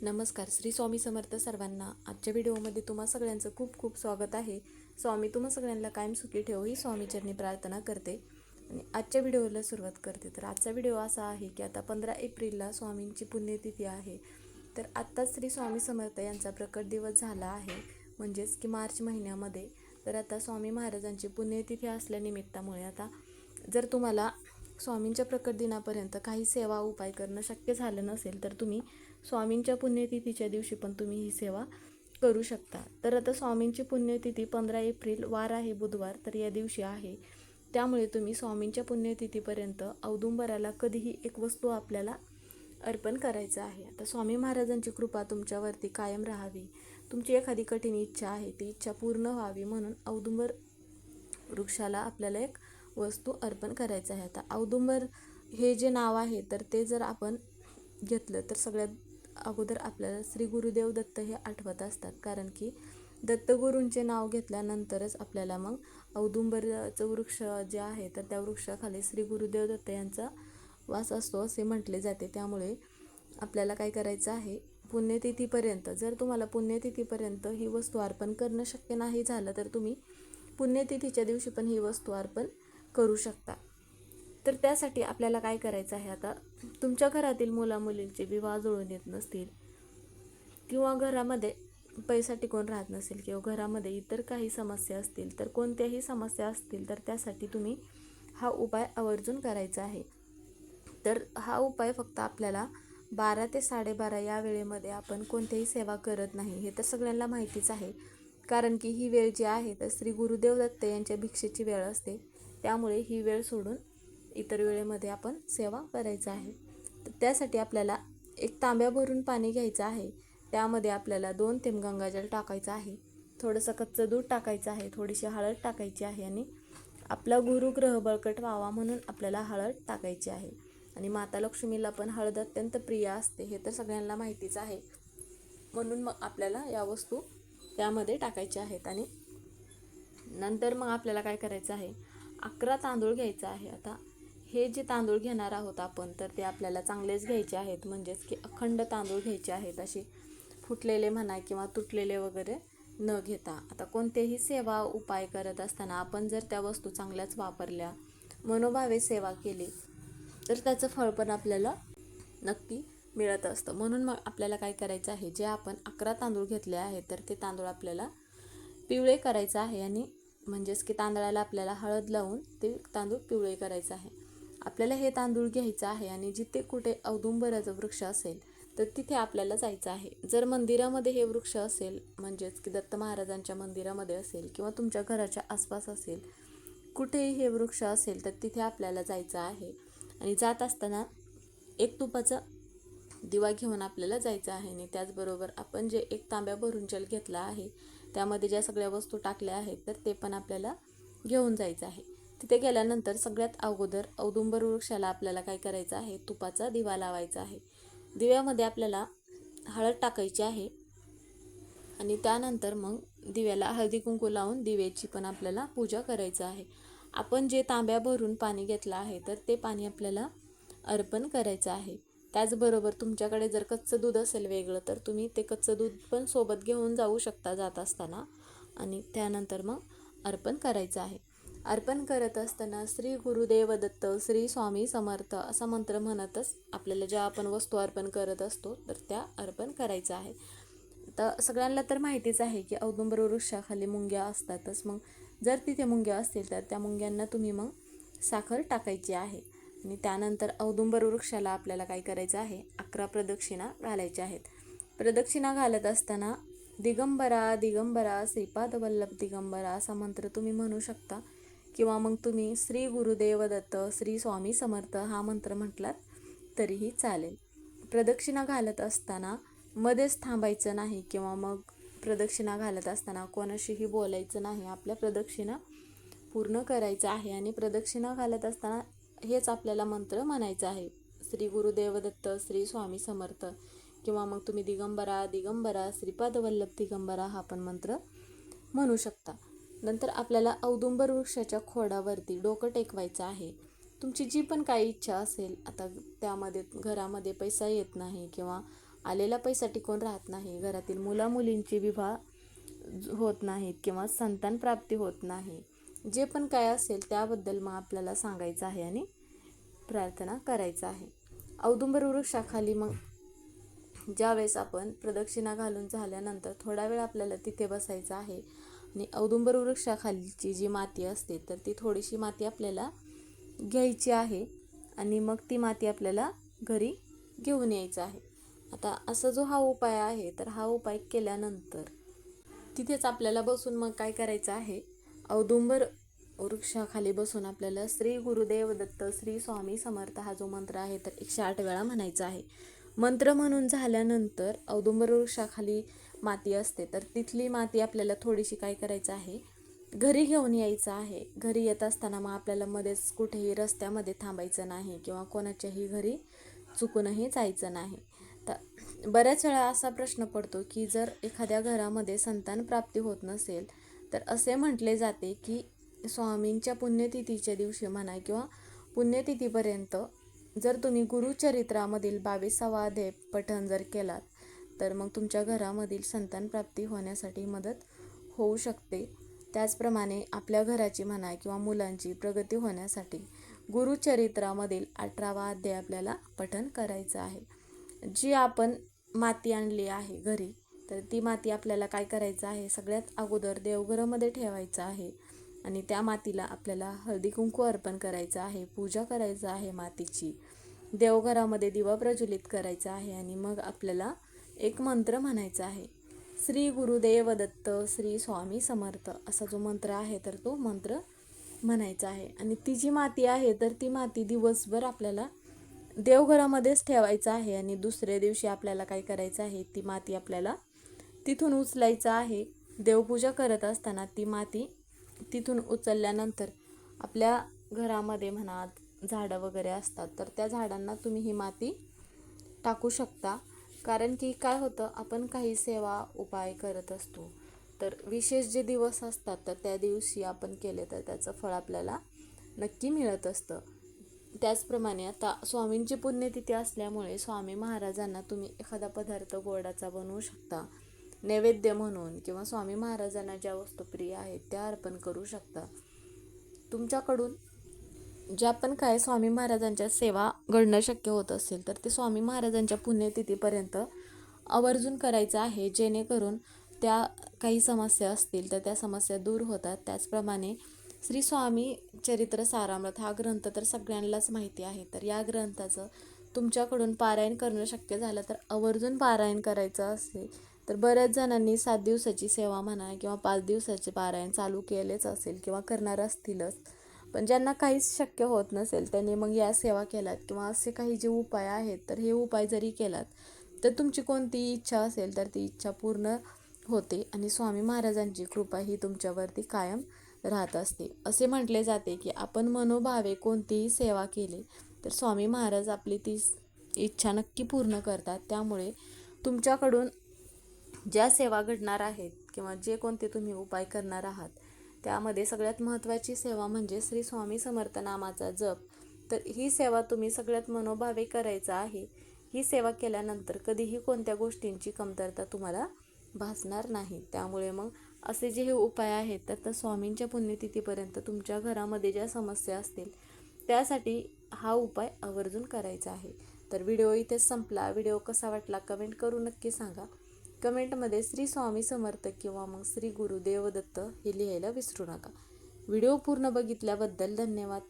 नमस्कार. श्री स्वामी समर्थ सर्वांना. आजच्या व्हिडिओमध्ये तुम्हा सगळ्यांचं खूप खूप स्वागत आहे. स्वामी तुम्हा सगळ्यांना कायम सुखी ठेवो ही स्वामीचरणी प्रार्थना करते आणि आजच्या व्हिडिओला सुरुवात करते. तर आजचा व्हिडिओ असा आहे की आता 15 एप्रिलला स्वामींची पुण्यतिथी आहे. तर आत्ताच श्री स्वामी समर्थ यांचा प्रकट दिवस झाला आहे, म्हणजेच की मार्च महिन्यामध्ये. तर आता स्वामी महाराजांची पुण्यतिथी असल्यानिमित्तामुळे आता जर तुम्हाला स्वामींच्या प्रकट दिनापर्यंत काही सेवा उपाय करणं शक्य झालं नसेल तर तुम्ही स्वामींच्या पुण्यतिथीच्या दिवशी पण तुम्ही ही सेवा करू शकता. तर आता स्वामींची पुण्यतिथी 15 एप्रिल वार आहे बुधवार, तर या दिवशी आहे. त्यामुळे तुम्ही स्वामींच्या पुण्यतिथीपर्यंत औदुंबराला कधीही एक वस्तू आपल्याला अर्पण करायचं आहे. आता स्वामी महाराजांची कृपा तुमच्यावरती कायम राहावी, तुमची एखादी कठीण इच्छा आहे ती इच्छा पूर्ण व्हावी म्हणून औदुंबर वृक्षाला आपल्याला एक वस्तू अर्पण करायचं आहे. आता औदुंबर हे जे नाव आहे तर ते जर आपण घेतलं तर सगळ्यात अगोदर आपल्याला श्री गुरुदेव दत्त हे आठवत असतात, कारण की दत्तगुरूंचे नाव घेतल्यानंतरच आपल्याला मग औदुंबराचं वृक्ष जे आहे तर त्या वृक्षाखाली श्री गुरुदेव दत्त यांचा वास असतो असे म्हटले जाते. त्यामुळे आपल्याला काय करायचं आहे, पुण्यतिथीपर्यंत जर तुम्हाला पुण्यतिथीपर्यंत ही वस्तू अर्पण करणं शक्य नाही झालं तर तुम्ही पुण्यतिथीच्या दिवशी पण ही वस्तू अर्पण करू शकता. तर त्यासाठी आपल्याला काय करायचं आहे, आता तुमच्या घरातील मुलामुलींचे विवाह जुळून येत नसतील किंवा घरामध्ये पैसा टिकून राहत नसेल किंवा घरामध्ये इतर काही समस्या असतील, तर कोणत्याही समस्या असतील तर त्यासाठी तुम्ही हा उपाय आवर्जून करायचा आहे. तर हा उपाय फक्त आपल्याला 12 ते 12:30 या वेळेमध्ये आपण कोणत्याही सेवा करत नाही, हे तर सगळ्यांना माहितीच आहे. कारण की ही वेळ जी आहे तर श्री गुरुदेव दत्त यांच्या भिक्षेची वेळ असते. त्यामुळे ही वेळ सोडून इतर वेळेमध्ये आपण सेवा करायचं आहे. तर त्यासाठी आपल्याला एक तांब्या भरून पाणी घ्यायचं आहे. त्यामध्ये आपल्याला 2 थेंब गंगाजल टाकायचं आहे, थोडंसं कच्चं दूध टाकायचं आहे, थोडीशी हळद टाकायची आहे आणि आपला गुरुग्रह बळकट व्हावा म्हणून आपल्याला हळद टाकायची आहे. आणि माता लक्ष्मीला पण हळद अत्यंत प्रिय असते, हे तर सगळ्यांना माहितीच आहे. म्हणून मग आपल्याला या वस्तू त्यामध्ये टाकायच्या आहेत. आणि नंतर मग आपल्याला काय करायचं आहे, 11 तांदूळ घ्यायचं आहे. आता हे जे तांदूळ घेणार आहोत आपण तर ते आपल्याला चांगलेच घ्यायचे आहेत, म्हणजेच की अखंड तांदूळ घ्यायचे आहेत, असे फुटलेले म्हणा किंवा तुटलेले वगैरे न घेता. आता कोणतेही सेवा उपाय करत असताना आपण जर त्या वस्तू चांगल्याच वापरल्या, मनोभावे सेवा केली तर त्याचं फळ पण आपल्याला नक्की मिळत असतं. म्हणून मग आपल्याला काय करायचं आहे, जे आपण 11 तांदूळ घेतले आहेत तर ते तांदूळ आपल्याला पिवळे करायचं आहे. आणि म्हणजेच की तांदळाला आपल्याला हळद लावून ते तांदूळ पिवळे करायचं आहे. आपल्याला हे तांदूळ घ्यायचं आहे आणि जिथे कुठे औदुंबराचं वृक्ष असेल तर तिथे आपल्याला जायचं आहे. जर मंदिरामध्ये हे वृक्ष असेल, म्हणजेच की दत्त महाराजांच्या मंदिरामध्ये असेल किंवा तुमच्या घराच्या आसपास असेल, कुठेही हे वृक्ष असेल तर तिथे आपल्याला जायचं आहे. आणि जात असताना एक तुपाचा दिवा घेऊन आपल्याला जायचं आहे. आणि त्याचबरोबर आपण जे एक तांब्या भरून जल घेतला आहे त्यामध्ये ज्या सगळ्या वस्तू टाकल्या आहेत तर ते पण आपल्याला घेऊन जायचं आहे. तिथे गेल्यानंतर सगळ्यात अगोदर औदुंबर वृक्षाला आपल्याला काय करायचं आहे, तुपाचा दिवा लावायचा आहे. दिव्यामध्ये आपल्याला हळद टाकायची आहे आणि त्यानंतर मग दिव्याला हळदी कुंकू लावून दिव्याची पण आपल्याला पूजा करायचं आहे. आपण जे तांब्या भरून पाणी घेतलं आहे तर ते पाणी आपल्याला अर्पण करायचं आहे. त्याचबरोबर तुमच्याकडे जर कच्चं दूध असेल वेगळं तर तुम्ही ते कच्चं दूध पण सोबत घेऊन जाऊ शकता जात असताना. आणि त्यानंतर मग अर्पण करायचं आहे. अर्पण करत असताना श्री गुरुदेव दत्त, श्री स्वामी समर्थ असा मंत्र म्हणतच आपल्याला ज्या आपण वस्तू अर्पण करत असतो तर त्या अर्पण करायचं आहे. तर सगळ्यांना तर माहितीच आहे की औदुंबर वृक्षाखाली मुंग्या असतातच. मग जर तिथे मुंग्या असतील तर त्या मुंग्यांना तुम्ही मग साखर टाकायची आहे. आणि त्यानंतर औदुंबर वृक्षाला आपल्याला काय करायचं आहे, 11 प्रदक्षिणा घालायच्या आहेत. प्रदक्षिणा घालत असताना दिगंबरा दिगंबरा श्रीपाद वल्लभ दिगंबरा असा मंत्र तुम्ही म्हणू शकता, किंवा मग तुम्ही श्री गुरुदेव दत्त, श्री स्वामी समर्थ हा मंत्र म्हटलात तरीही चालेल. प्रदक्षिणा घालत असताना मध्येच थांबायचं नाही किंवा मग प्रदक्षिणा घालत असताना कोणाशीही बोलायचं नाही. आपल्या प्रदक्षिणा पूर्ण करायचं आहे. आणि प्रदक्षिणा घालत असताना हेच आपल्याला मंत्र म्हणायचं आहे, श्री गुरुदेव दत्त, श्री स्वामी समर्थ, किंवा मग तुम्ही दिगंबरा दिगंबरा श्रीपाद वल्लभ दिगंबरा हा पण मंत्र म्हणू शकता. नंतर आपल्याला औदुंबर वृक्षाच्या खोडावरती डोकं टेकवायचं आहे. तुमची जी पण काही इच्छा असेल, आता त्यामध्ये घरामध्ये पैसा येत नाही किंवा आलेला पैसा टिकून राहत नाही, घरातील मुलामुलींचे विवाह होत नाहीत किंवा संतान प्राप्ती होत नाही, जे पण काय असेल त्याबद्दल मग आपल्याला सांगायचं आहे आणि प्रार्थना करायचं आहे. औदुंबर वृक्षाखाली मग ज्यावेळेस आपण प्रदक्षिणा घालून झाल्यानंतर थोडा वेळ आपल्याला तिथे बसायचं आहे आणि औदुंबर वृक्षाखालीची जी माती असते तर ती थोडीशी माती आपल्याला घ्यायची आहे आणि मग ती माती आपल्याला घरी घेऊन यायचं आहे. आता असा जो हा उपाय आहे तर हा उपाय केल्यानंतर तिथेच आपल्याला बसून मग काय करायचं आहे, औदुंबर वृक्षाखाली बसून आपल्याला श्री गुरुदेव दत्त श्री स्वामी समर्थ हा जो मंत्र आहे तर 108 वेळा म्हणायचा आहे. मंत्र म्हणून झाल्यानंतर औदुंबर वृक्षाखाली माती असते तर तिथली माती आपल्याला थोडीशी काय करायचं आहे, घरी घेऊन यायचं आहे. घरी येत असताना मग आपल्याला मध्येच कुठेही रस्त्यामध्ये थांबायचं नाही किंवा कोणाच्याही घरी चुकूनही जायचं नाही. तर बऱ्याच वेळा असा प्रश्न पडतो की जर एखाद्या घरामध्ये संतान प्राप्ती होत नसेल तर असे म्हटले जाते की स्वामींच्या पुण्यतिथीच्या दिवशी म्हणा किंवा पुण्यतिथीपर्यंत जर तुम्ही गुरुचरित्रामधील 22वा अध्याय पठण जर केलात तर मग तुमच्या घरामधील संतान प्राप्ती होण्यासाठी मदत होऊ शकते. त्याचप्रमाणे आपल्या घराची म्हणा किंवा मुलांची प्रगती होण्यासाठी गुरुचरित्रामधील 18वा अध्याय आपल्याला पठण करायचं आहे. जी आपण माती आणली आहे घरी तर ती माती आपल्याला काय करायचं आहे, सगळ्यात अगोदर देवघरामध्ये ठेवायचं आहे आणि त्या मातीला आपल्याला हळदी कुंकू अर्पण करायचं आहे, पूजा करायचं आहे मातीची, देवघरामध्ये दिवा प्रज्वलित करायचा आहे आणि मग आपल्याला एक मंत्र म्हणायचा आहे, श्री गुरुदेव दत्त श्री स्वामी समर्थ असा जो मंत्र आहे तर तो मंत्र म्हणायचा आहे. आणि ती जी माती आहे तर ती माती दिवसभर आपल्याला देवघरामध्येच ठेवायचं आहे आणि दुसऱ्या दिवशी आपल्याला काय करायचं आहे, ती माती आपल्याला तिथून उचलायचं आहे. देवपूजा करत असताना ती माती तिथून उचलल्यानंतर आपल्या घरामध्ये म्हणा झाडं वगैरे असतात तर त्या झाडांना तुम्ही ही माती टाकू शकता. कारण की काय होतं, आपण काही सेवा उपाय करत असतो तर विशेष जे दिवस असतात तर त्या दिवशी आपण केले तर त्याचं फळ आपल्याला नक्की मिळत असतं. त्याचप्रमाणे आता स्वामींची पुण्यतिथी असल्यामुळे स्वामी महाराजांना तुम्ही एखादा पदार्थ गोडाचा बनवू शकता नैवेद्य म्हणून किंवा स्वामी महाराजांना ज्या वस्तू प्रिय आहेत त्या अर्पण करू शकता. तुमच्याकडून ज्या पण काय स्वामी महाराजांच्या सेवा घडणं शक्य होत असेल तर ते स्वामी महाराजांच्या पुण्यतिथीपर्यंत आवर्जून करायचं आहे, जेणेकरून त्या काही समस्या असतील तर त्या समस्या दूर होतात. त्याचप्रमाणे श्री स्वामी चरित्र सारामृत हा ग्रंथ तर सगळ्यांनाच माहिती आहे, तर या ग्रंथाचं तुमच्याकडून पारायण करणं शक्य झालं तर आवर्जून पारायण करायचं असेल तर बऱ्याच जणांनी 7 दिवसाची सेवा म्हणा किंवा 5 दिवसाचे पारायण चालू केलेच असेल किंवा करणार असतीलच. पण ज्यांना काहीच शक्य होत नसेल त्यांनी मग या सेवा केल्यात किंवा असे काही जे उपाय आहेत तर हे उपाय जरी केलात तर तुमची कोणतीही इच्छा असेल तर ती इच्छा पूर्ण होते आणि स्वामी महाराजांची कृपा ही तुमच्यावरती कायम राहत असते. असे म्हटले जाते की आपण मनोभावे कोणतीही सेवा केली तर स्वामी महाराज आपली ती इच्छा नक्की पूर्ण करतात. त्यामुळे तुमच्याकडून ज्या सेवा घडणार आहेत किंवा जे कोणते तुम्ही उपाय करणार आहात त्यामध्ये सगळ्यात महत्त्वाची सेवा म्हणजे श्री स्वामी समर्थ नामाचा जप. तर ही सेवा तुम्ही सगळ्यात मनोभावे करायचं आहे. ही सेवा केल्यानंतर कधीही कोणत्या गोष्टींची कमतरता तुम्हाला भासणार नाही. त्यामुळे मग असे जे हे उपाय आहेत तर स्वामींच्या पुण्यतिथीपर्यंत तुमच्या घरामध्ये ज्या समस्या असतील त्यासाठी हा उपाय आवर्जून करायचा आहे. तर व्हिडिओ इथेच संपला. व्हिडिओ कसा वाटला कमेंट करून नक्की सांगा. कमेंटमध्ये श्री स्वामी समर्थ किंवा मग श्री गुरुदेव दत्त हे लिहायला विसरू नका. व्हिडिओ पूर्ण बघितल्याबद्दल धन्यवाद.